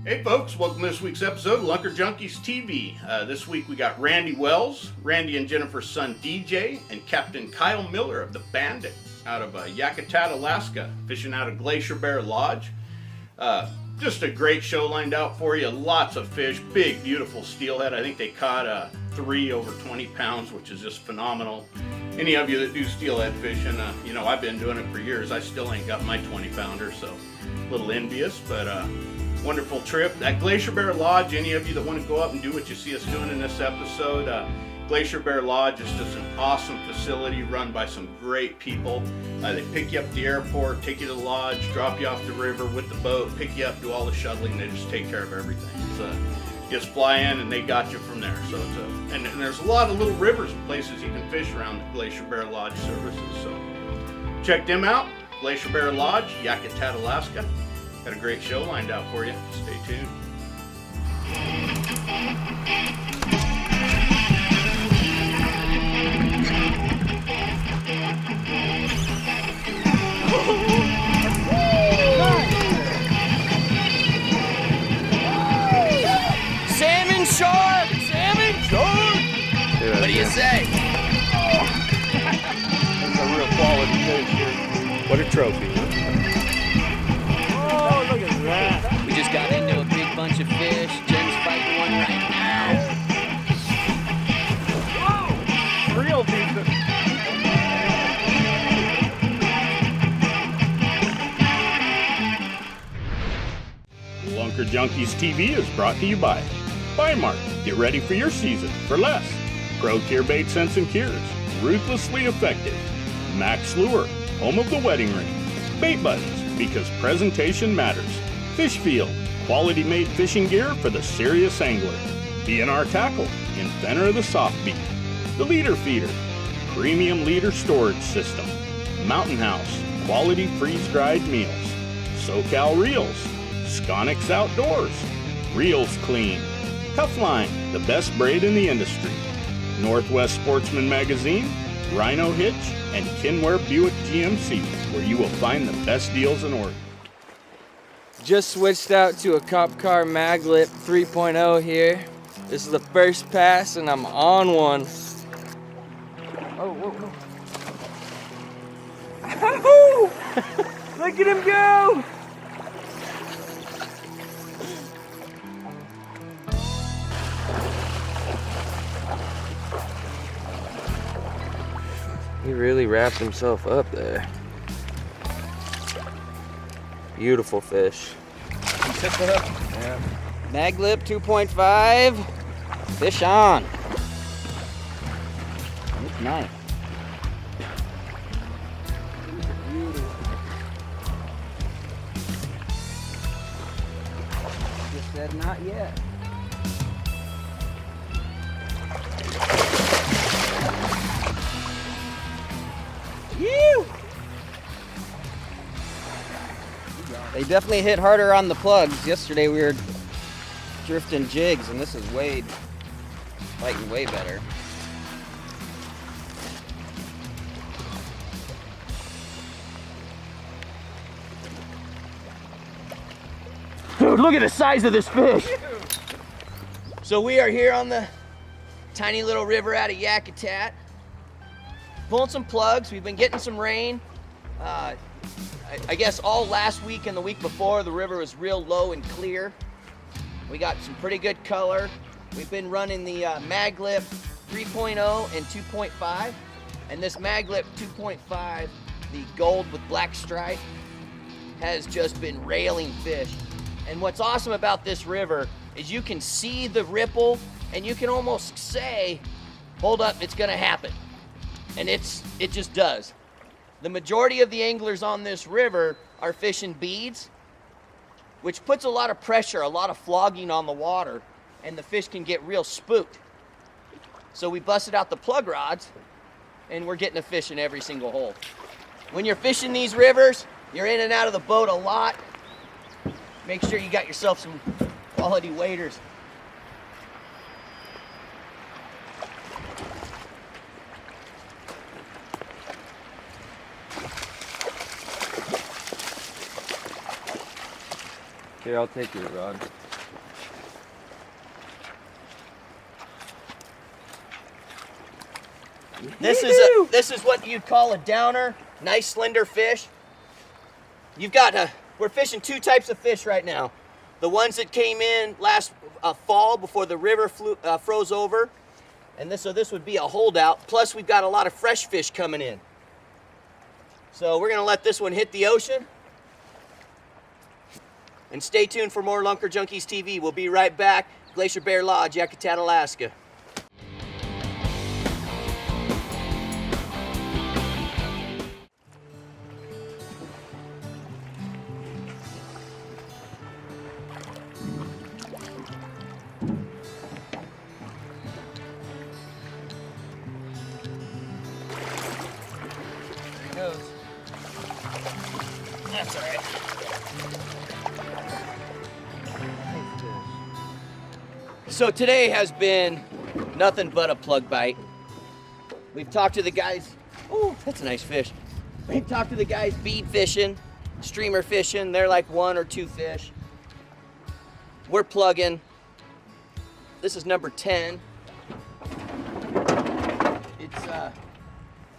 Hey folks, welcome to this week's episode of Lunker Junkies TV. This week we got Randy Wells, Randy and Jennifer's son DJ, and Captain Kyle Miller of the Bandit out of Yakutat, Alaska, fishing out of Glacier Bear Lodge. Just a great show lined out for you. Lots of fish, big, beautiful steelhead. I think they caught 3 over 20 pounds, which is just phenomenal. Any of you that do steelhead fishing, you know, I've been doing it for years. I still ain't got my 20 pounder, so a little envious, but wonderful trip. At Glacier Bear Lodge, any of you that want to go up and do what you see us doing in this episode, Glacier Bear Lodge is just an awesome facility run by some great people. They pick you up at the airport, take you to the lodge, drop you off the river with the boat, pick you up, do all the shuttling. They just take care of everything. You just fly in and they got you from there. So and there's a lot of little rivers and places you can fish around the Glacier Bear Lodge services. So check them out. Glacier Bear Lodge, Yakutat, Alaska. Got a great show lined out for you. Stay tuned. Salmon shark! Salmon shark! What do you say? That's a real quality fish here. What a trophy. Oh, look at that. We just got into a big bunch of fish. Jen's fighting one right now. Whoa! Real decent. Lunker Junkies TV is brought to you by Mark. Get ready for your season for less. Pro Tier Bait Scents and Cures, ruthlessly effective. Max Lure, home of the wedding ring. Bait Buttons, because presentation matters. Fish Field, quality made fishing gear for the serious angler. B&R Tackle, inventor of the soft beat. The Leader Feeder, premium leader storage system. Mountain House, quality freeze-dried meals. SoCal Reels, Sconix Outdoors, Reels Clean. Cuffline, the best braid in the industry. Northwest Sportsman Magazine, Rhino Hitch, and Kinware Buick GMC, where you will find the best deals in Oregon. Just switched out to a Cop Car Maglip 3.0 here. This is the first pass and I'm on one. Oh, whoa, whoa. Look at him go! He really wrapped himself up there. Beautiful fish. Yeah. Maglip 2.5. Fish on. It's nice. Just said not yet. Ew! They definitely hit harder on the plugs. Yesterday we were drifting jigs, and this is fighting way better. Dude, look at the size of this fish. So we are here on the tiny little river out of Yakutat. Pulling some plugs. We've been getting some rain. I guess all last week and the week before, the river was real low and clear. We got some pretty good color. We've been running the Maglip 3.0 and 2.5. And this Maglip 2.5, the gold with black stripe, has just been railing fish. And what's awesome about this river is you can see the ripple and you can almost say, hold up, it's gonna happen. And it just does. The majority of the anglers on this river are fishing beads, which puts a lot of pressure, a lot of flogging on the water, and the fish can get real spooked. So we busted out the plug rods, and we're getting a fish in every single hole. When you're fishing these rivers, you're in and out of the boat a lot. Make sure you got yourself some quality waders. Here, I'll take your rod. This is what you'd call a downer. Nice slender fish. You've got we're fishing two types of fish right now. The ones that came in last fall before the river froze over, and this would be a holdout. Plus we've got a lot of fresh fish coming in. So we're gonna let this one hit the ocean. And stay tuned for more Lunker Junkies TV. We'll be right back. Glacier Bear Lodge, Yakutat, Alaska. There he goes. That's all right. So today has been nothing but a plug bite. We've talked to the guys. Oh, that's a nice fish. We've talked to the guys bead fishing, streamer fishing. They're like 1 or 2 fish. We're plugging. This is number 10.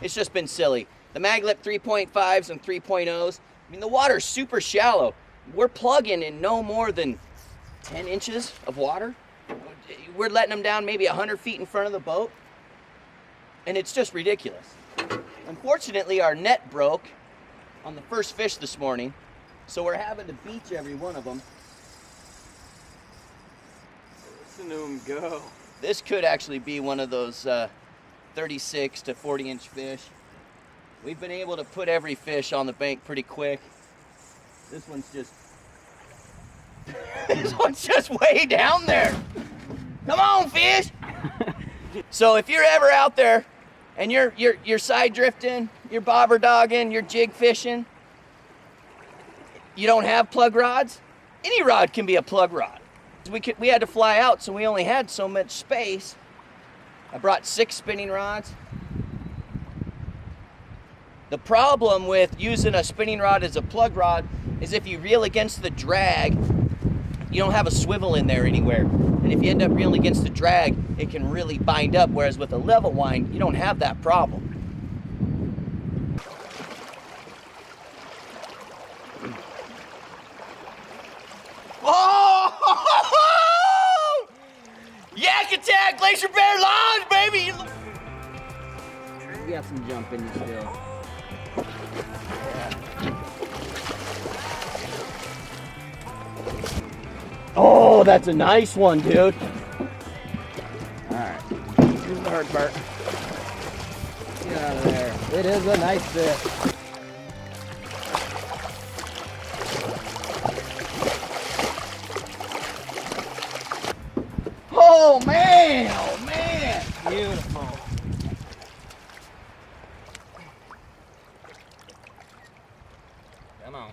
It's just been silly. The Maglip 3.5s and 3.0s. I mean, the water's super shallow. We're plugging in no more than 10 inches of water. We're letting them down maybe 100 feet in front of the boat, and it's just ridiculous. Unfortunately, our net broke on the first fish this morning, so we're having to beach every one of them. Listen to him go. This could actually be one of those 36 to 40-inch fish. We've been able to put every fish on the bank pretty quick. This one's just this one's just way down there. Come on, fish. So if you're ever out there and you're side drifting, you're bobber dogging, you're jig fishing, you don't have plug rods, any rod can be a plug rod. We had to fly out, so we only had so much space. I brought 6 spinning rods. The problem with using a spinning rod as a plug rod is if you reel against the drag, you don't have a swivel in there anywhere. And if you end up reeling against the drag, it can really bind up, whereas with a level wind, you don't have that problem. Oh! Yakutat, Glacier Bear Lodge, baby! You got some jump in you still. Oh, that's a nice one, dude. Alright. Here's the hard part. Get out of there. It is a nice fish. Oh, man! Oh, man! Beautiful. Come on.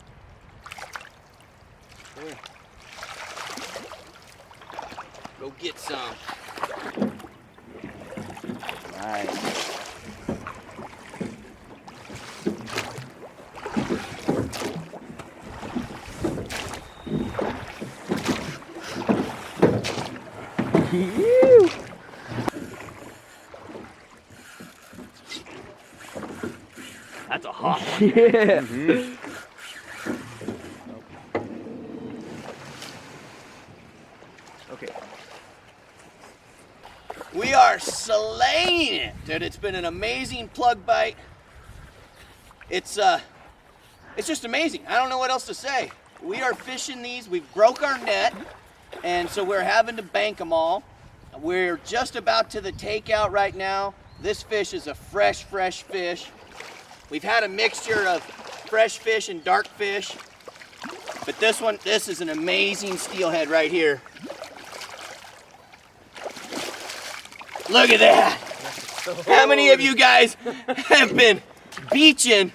Ooh. Go get some. Nice. That's a hot one. Yeah. Okay. We are slaying it, dude. It's been an amazing plug bite. It's just amazing. I don't know what else to say. We are fishing these. We broke our net, and so we're having to bank them all. We're just about to the takeout right now. This fish is a fresh fish. We've had a mixture of fresh fish and dark fish, but this is an amazing steelhead right here. Look at that. How many of you guys have been beaching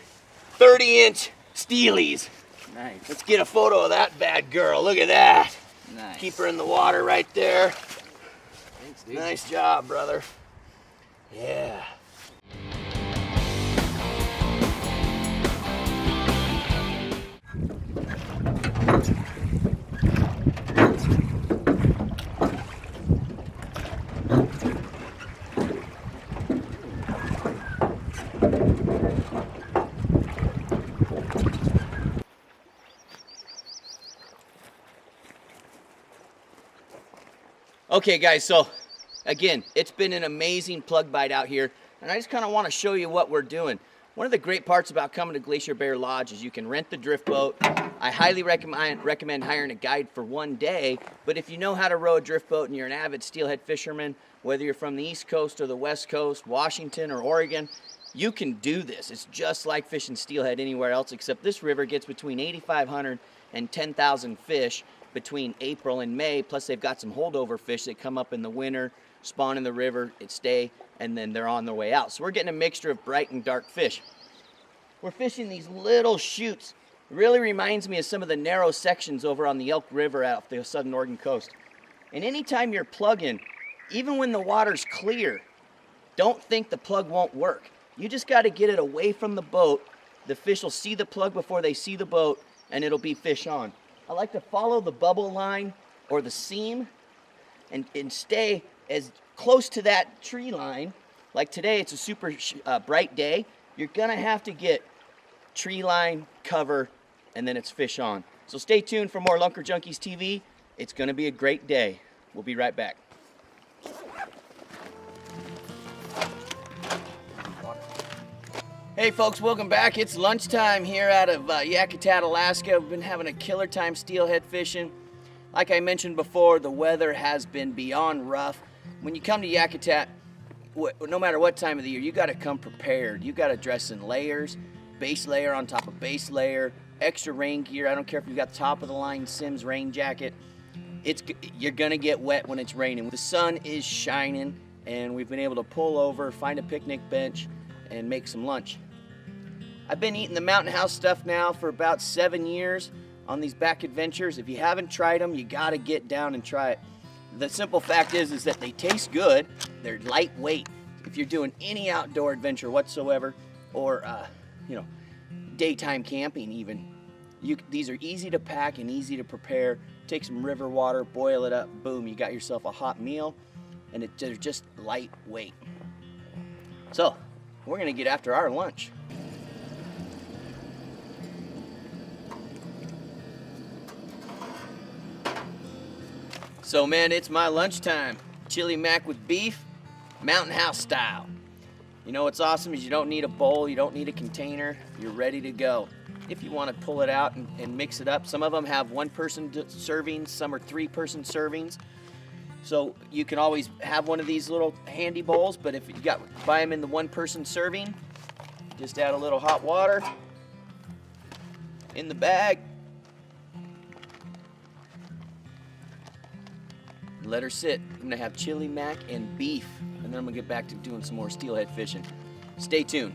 30-inch steelies? Nice. Let's get a photo of that bad girl. Look at that. Nice. Keep her in the water right there. Thanks, dude. Nice job, brother. Yeah. Okay guys, so again, it's been an amazing plug bite out here, and I just kind of want to show you what we're doing. One of the great parts about coming to Glacier Bear Lodge is you can rent the drift boat. I highly recommend hiring a guide for one day, but if you know how to row a drift boat and you're an avid steelhead fisherman, whether you're from the East Coast or the West Coast, Washington or Oregon, you can do this. It's just like fishing steelhead anywhere else, except this river gets between 8,500 and 10,000 fish between April and May, plus they've got some holdover fish that come up in the winter, spawn in the river, stay, and then they're on their way out. So we're getting a mixture of bright and dark fish. We're fishing these little chutes. It really reminds me of some of the narrow sections over on the Elk River off the southern Oregon coast. And anytime you're plugging, even when the water's clear, don't think the plug won't work. You just got to get it away from the boat. The fish will see the plug before they see the boat, and it'll be fish on. I like to follow the bubble line or the seam and stay as close to that tree line. Like today, it's a super bright day. You're gonna have to get tree line, cover, and then it's fish on. So stay tuned for more Lunker Junkies TV. It's gonna be a great day. We'll be right back. Hey folks, welcome back. It's lunchtime here out of Yakutat, Alaska. We've been having a killer time steelhead fishing. Like I mentioned before, the weather has been beyond rough. When you come to Yakutat, no matter what time of the year, you gotta come prepared. You gotta dress in layers, base layer on top of base layer, extra rain gear. I don't care if you got top of the line Sims rain jacket. You're gonna get wet when it's raining. The sun is shining, and we've been able to pull over, find a picnic bench, and make some lunch. I've been eating the Mountain House stuff now for about 7 years on these back adventures. If you haven't tried them, you gotta get down and try it. The simple fact is that they taste good. They're lightweight. If you're doing any outdoor adventure whatsoever, or daytime camping even, these are easy to pack and easy to prepare. Take some river water, boil it up, boom, you got yourself a hot meal, and they're just lightweight. So, we're gonna get after our lunch. So man, it's my lunchtime. Chili mac with beef, Mountain House style. You know what's awesome is you don't need a bowl, you don't need a container, you're ready to go. If you want to pull it out and mix it up, some of them have one-person servings, some are three-person servings. So you can always have one of these little handy bowls, but if you buy them in the one-person serving, just add a little hot water in the bag. Let her sit. I'm gonna have chili mac and beef, and then I'm gonna get back to doing some more steelhead fishing. Stay tuned.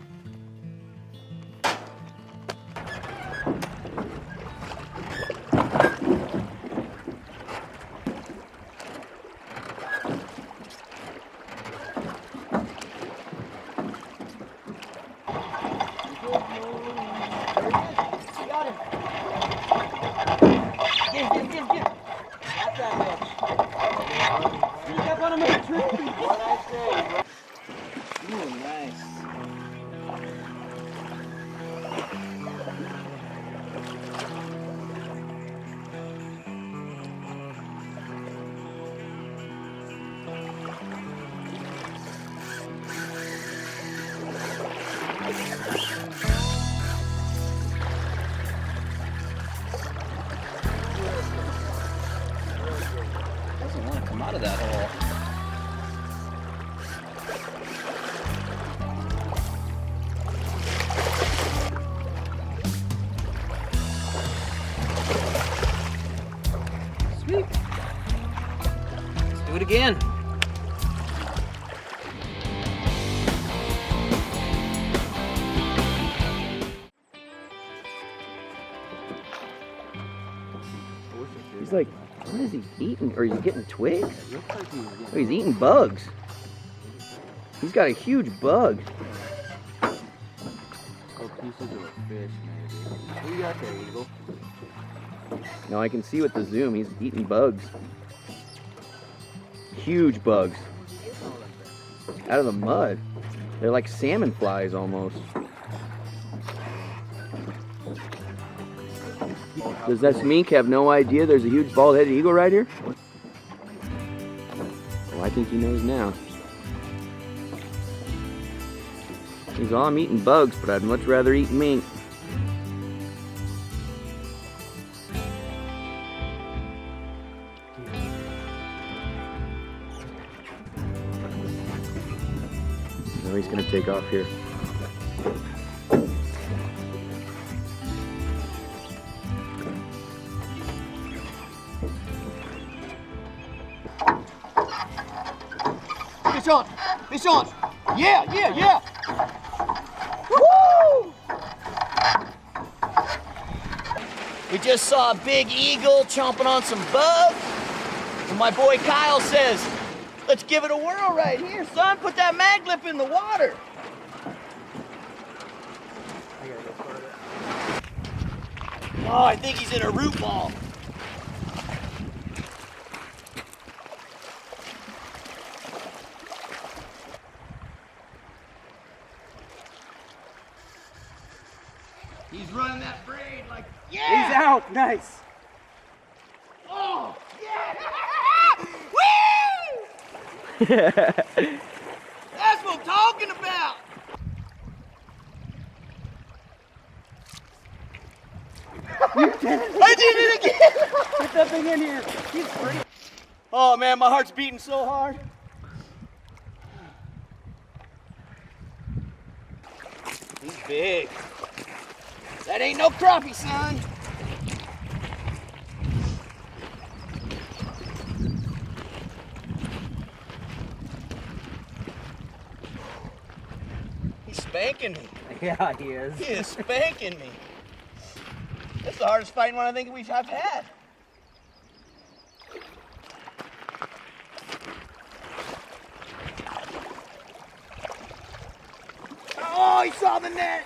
Doesn't want to come out of that hole. Sweet. Let's do it again. He's like, what is he eating? Or is he getting twigs? Oh, he's eating bugs. He's got a huge bug. Oh, pieces of a fish, maybe. What do you got there, Eagle? No, I can see with the zoom, he's eating bugs. Huge bugs. Out of the mud. They're like salmon flies almost. Does that mink have no idea there's a huge bald-headed eagle right here? I think he knows now. He's all, I'm eating bugs, but I'd much rather eat mink. Now he's gonna take off here. Fish on! Fish on! Yeah, yeah, yeah! Woo! We just saw a big eagle chomping on some bugs. And my boy Kyle says, let's give it a whirl right here, son. Put that mag lip in the water. Oh, I think he's in a root ball. He's running that braid like, yeah! He's out. Nice. Oh, yeah! Woo! That's what I'm talking about! I did it again! Get that thing in here. He's free. Oh man, my heart's beating so hard. He's big. That ain't no crappie, son. He's spanking me. Yeah, he is. He is spanking me. That's the hardest fighting one I think I've had. Oh, he saw the net.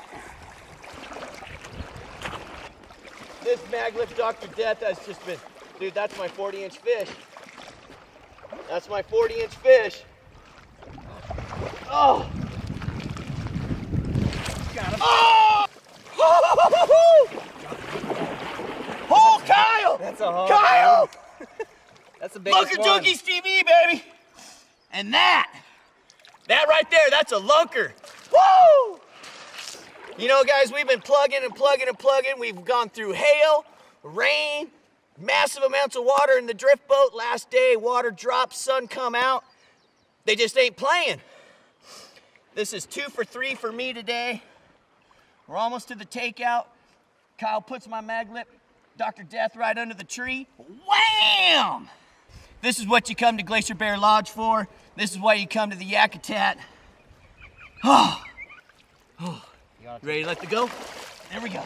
This maglip Dr. Death has just been, dude, that's my 40-inch fish. That's my 40-inch fish. Oh. Got him. Oh! Oh, Kyle! That's a hole. Kyle! That's a big Lunker Junkies TV, baby! And that right there, that's a lunker. Woo! You know, guys, we've been plugging and plugging and plugging. We've gone through hail, rain, massive amounts of water in the drift boat. Last day, water dropped, sun come out. They just ain't playing. This is 2 for 3 for me today. We're almost to the takeout. Kyle puts my maglip, Dr. Death, right under the tree. Wham! This is what you come to Glacier Bear Lodge for. This is why you come to the Yakutat. Oh. Oh. Ready to let the go? There we go.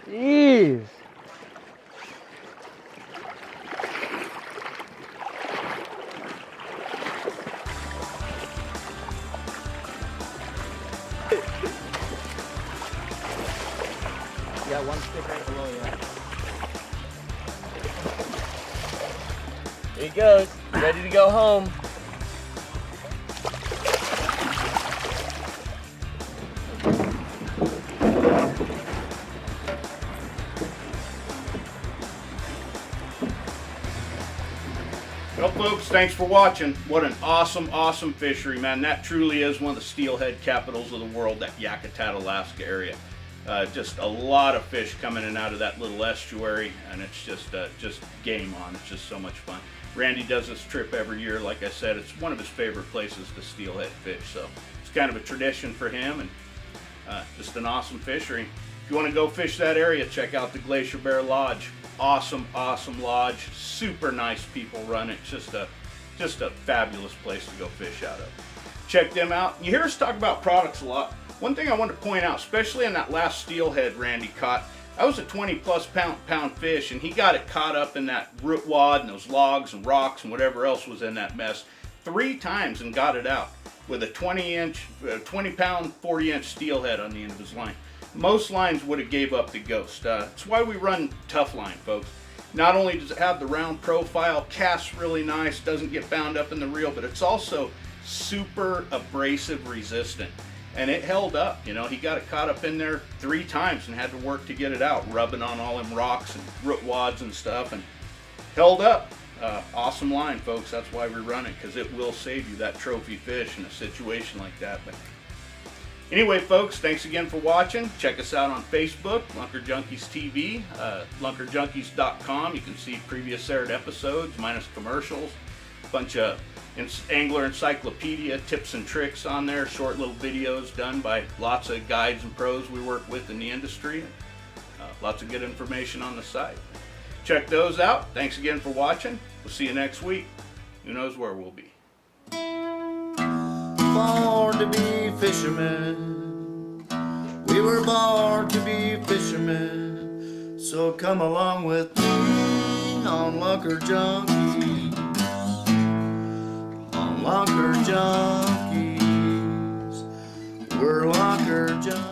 Jeez. Got one stick right below you. There he goes, ready to go home. Well, folks, thanks for watching. What an awesome, awesome fishery, man. That truly is one of the steelhead capitals of the world, that Yakutat, Alaska area. Just a lot of fish coming in and out of that little estuary, and it's just game on. It's just so much fun. Randy does this trip every year. Like I said, it's one of his favorite places to steelhead fish, so it's kind of a tradition for him, and just an awesome fishery. If you want to go fish that area, check out the Glacier Bear Lodge. Awesome, awesome lodge. Super nice people run it. Just a fabulous place to go fish out of. Check them out. You hear us talk about products a lot. One thing I want to point out, especially on that last steelhead Randy caught, that was a 20+ pound fish, and he got it caught up in that root wad and those logs and rocks and whatever else was in that mess 3 times and got it out with a 20 pound, 40-inch steelhead on the end of his line. Most lines would have gave up the ghost. That's why we run tough line, folks. Not only does it have the round profile, casts really nice, doesn't get bound up in the reel, but it's also super abrasive resistant. and it held up. You know, he got it caught up in there 3 times and had to work to get it out, rubbing on all them rocks and root wads and stuff, and held up. Awesome line, folks. That's why we run it, because it will save you that trophy fish in a situation like that. But anyway, folks, thanks again for watching. Check us out on Facebook, Lunker Junkies TV, lunkerjunkies.com. You can see previous aired episodes minus commercials, a bunch of angler encyclopedia tips and tricks on there, short little videos done by lots of guides and pros we work with in the industry. Lots of good information on the site. Check those out. Thanks again for watching. We'll see you next week. Who knows where we'll be. Born to be fishermen. We were born to be fishermen. So come along with me on Lunker Junkies. On Lunker Junkies. We're Lunker Junkies.